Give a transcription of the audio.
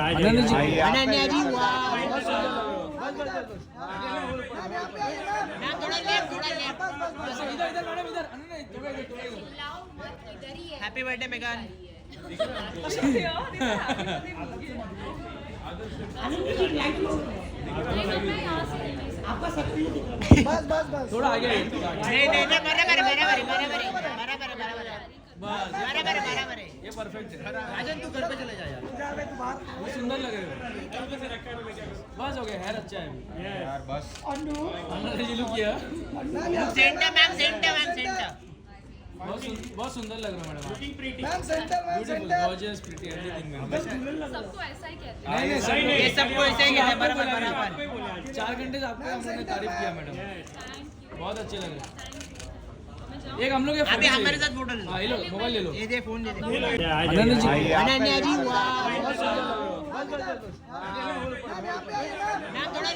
अनन्या जी वाह happy birthday मेघन थोड़ा आगे नहीं बराबर ये परफेक्ट है राजन तू घर पे चले जा यार बहुत सुंदर लग रहे हो बस हो गया हेयर अच्छा है यार बस अनन्या जी लुक किया सेंटर बहुत सुंदर लग रहा है madam ma'am centre beautiful gorgeous pretty everything ma'am सबको ऐसा ही कहते हैं। नहीं ये सबको ऐसे ही कहते हैं बराबर 4 घंटे से आपको हमने तारीफ किया मैडम बहुत अच्छे लग रहे हैं एक हम लोग ये अभी हमारे साथ फोटो ले लो हाँ ये लो मोबाइल ले लो ये दे फोन दे दे अनन्या जी अनन्या जी वाह मैम थोड़ा